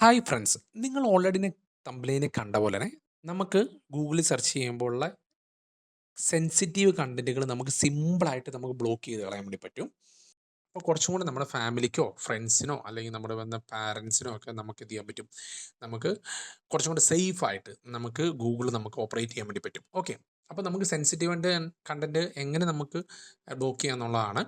Hi friends, നിങ്ങൾ already തമ്പ്ലൈനിൽ കണ്ട പോലെ തന്നെ നമുക്ക് ഗൂഗിളിൽ സെർച്ച് ചെയ്യുമ്പോഴുള്ള സെൻസിറ്റീവ് കണ്ടന്റുകൾ നമുക്ക് സിമ്പിളായിട്ട് നമുക്ക് ബ്ലോക്ക് ചെയ്ത് കളയാൻ വേണ്ടി പറ്റും. അപ്പോൾ കുറച്ചും കൂടി നമ്മുടെ ഫാമിലിക്കോ ഫ്രണ്ട്സിനോ അല്ലെങ്കിൽ നമ്മുടെ വന്ന പാരൻസിനോ ഒക്കെ നമുക്ക് ഇത് ചെയ്യാൻ പറ്റും. നമുക്ക് കുറച്ചും കൂടി സേഫായിട്ട് നമുക്ക് ഗൂഗിൾ നമുക്ക് ഓപ്പറേറ്റ് ചെയ്യാൻ വേണ്ടി പറ്റും. ഓക്കെ, അപ്പോൾ നമുക്ക് സെൻസിറ്റീവ് കണ്ടന്റ് എങ്ങനെ നമുക്ക് ബ്ലോക്ക് ചെയ്യാന്നുള്ളതാണ്.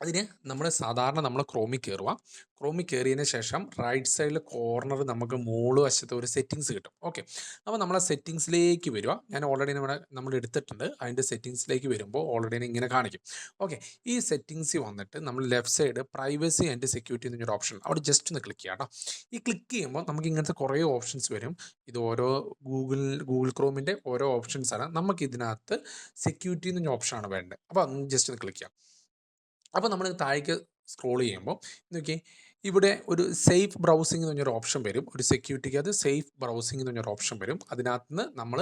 അതിന് നമ്മൾ ക്രോമിൽ കയറുക. ക്രോമിൽ കയറിയതിന് ശേഷം റൈറ്റ് സൈഡിൽ കോർണർ നമുക്ക് മുകൾ വശത്ത് ഒരു സെറ്റിങ്സ് കിട്ടും. ഓക്കെ, അപ്പോൾ നമ്മൾ ആ സെറ്റിങ്സിലേക്ക് വരിക. ഞാൻ ഓൾറെഡി നമ്മൾ എടുത്തിട്ടുണ്ട്. അതിൻ്റെ സെറ്റിങ്സിലേക്ക് വരുമ്പോൾ ഓൾറെഡി ഇങ്ങനെ കാണിക്കും. ഓക്കെ, ഈ സെറ്റിങ്സിൽ വന്നിട്ട് നമ്മൾ left side privacy and security എന്നൊരു ഓപ്ഷൻ അവിടെ ജസ്റ്റ് ഒന്ന് ക്ലിക്ക് ചെയ്യാം കേട്ടോ. ഈ ക്ലിക്ക് ചെയ്യുമ്പോൾ നമുക്ക് ഇങ്ങനത്തെ കുറേ ഓപ്ഷൻസ് വരും. ഇത് ഓരോ ഗൂഗിൾ ക്രോമിൻ്റെ ഓരോ ഓപ്ഷൻസാണ്. നമുക്ക് ഇതിനകത്ത് സെക്യൂരിറ്റി എന്നൊരു ഓപ്ഷനാണ് വേണ്ടത്. അപ്പോൾ അതൊന്ന് ജസ്റ്റ് ഒന്ന് ക്ലിക്ക് ചെയ്യാം. അപ്പോൾ നമ്മൾ താഴേക്ക് സ്ക്രോൾ ചെയ്യുമ്പോൾ നോക്കി, ഇവിടെ ഒരു സേഫ് ബ്രൗസിംഗ് എന്ന് പറഞ്ഞൊരു ഓപ്ഷൻ വരും. ഒരു സെക്യൂരിറ്റിക്ക് അത് സേഫ് ബ്രൗസിംഗ് എന്ന് പറഞ്ഞൊരു ഓപ്ഷൻ വരും. അതിനകത്ത് നിന്ന് നമ്മൾ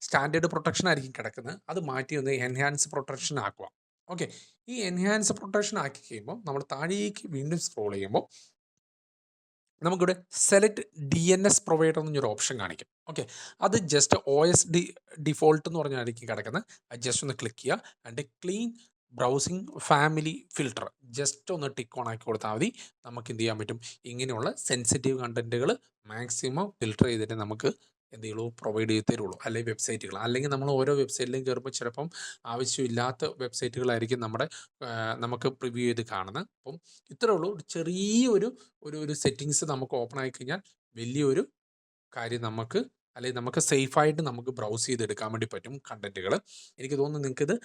സ്റ്റാൻഡേർഡ് പ്രൊട്ടക്ഷൻ ആയിരിക്കും കിടക്കുന്നത്. അത് മാറ്റി ഒന്ന് എൻഹാൻസ് പ്രൊട്ടക്ഷൻ ആക്കുക. ഓക്കെ, ഈ എൻഹാൻസ് പ്രൊട്ടക്ഷൻ ആക്കി കഴിയുമ്പോൾ നമ്മൾ താഴേക്ക് വീണ്ടും സ്ക്രോൾ ചെയ്യുമ്പോൾ നമുക്കിവിടെ സെലക്ട് DNS പ്രൊവൈഡർ എന്നൊരു ഓപ്ഷൻ കാണിക്കും. ഓക്കെ, അത് ജസ്റ്റ് ഡിഫോൾട്ട് എന്ന് പറഞ്ഞായിരിക്കും കിടക്കുന്നത്. അത് ജസ്റ്റ് ഒന്ന് ക്ലിക്ക് ചെയ്യുക. And clean browsing family filter just ഒന്ന് ടിക്ക് ഓൺ ആക്കി കൊടുത്താൽ മതി. നമുക്ക് എന്ത് ചെയ്യാൻ പറ്റും, ഇങ്ങനെയുള്ള സെൻസിറ്റീവ് കണ്ടന്റുകൾ മാക്സിമം ഫിൽട്ടർ ചെയ്തിട്ട് നമുക്ക് എന്ത് ചെയ്യുള്ളൂ, പ്രൊവൈഡ് ചെയ്ത് തരുള്ളൂ. അല്ലെങ്കിൽ വെബ്സൈറ്റുകൾ, അല്ലെങ്കിൽ നമ്മൾ ഓരോ വെബ്സൈറ്റിലും കയറുമ്പോൾ ചിലപ്പം ആവശ്യമില്ലാത്ത വെബ്സൈറ്റുകളായിരിക്കും നമുക്ക് പ്രിവ്യൂ ചെയ്ത് കാണുന്നത്. അപ്പം ഇത്രേ ഉള്ളൂ. ചെറിയൊരു ഒരു സെറ്റിങ്സ് നമുക്ക് ഓപ്പൺ ആയി കഴിഞ്ഞാൽ വലിയൊരു കാര്യം അല്ലെങ്കിൽ നമുക്ക് സേഫായിട്ട് നമുക്ക് ബ്രൗസ് ചെയ്തെടുക്കാൻ വേണ്ടി പറ്റും കണ്ടന്റുകൾ. എനിക്ക് തോന്നുന്നു നിങ്ങൾക്കിത്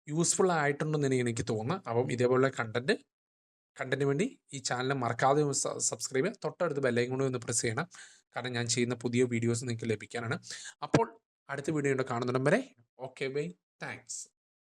യൂസ്ഫുൾ ആയിട്ടുണ്ടെന്ന് എനിക്ക് തോന്നുന്നു. അപ്പം ഇതേപോലുള്ള കണ്ടന്റിന് വേണ്ടി ഈ ചാനൽ മറക്കാതെ സബ്സ്ക്രൈബ് ചെയ്യുക. തൊട്ടടുത്ത് ബെല്ലൈക്കൺ കൂടി ഒന്ന് പ്രസ് ചെയ്യണം. കാരണം ഞാൻ ചെയ്യുന്ന പുതിയ വീഡിയോസ് നിങ്ങൾക്ക് ലഭിക്കാനാണ്. അപ്പോൾ അടുത്ത വീഡിയോ കാണുന്നിടം വരെ ഓക്കെ ബൈ, താങ്ക്സ്.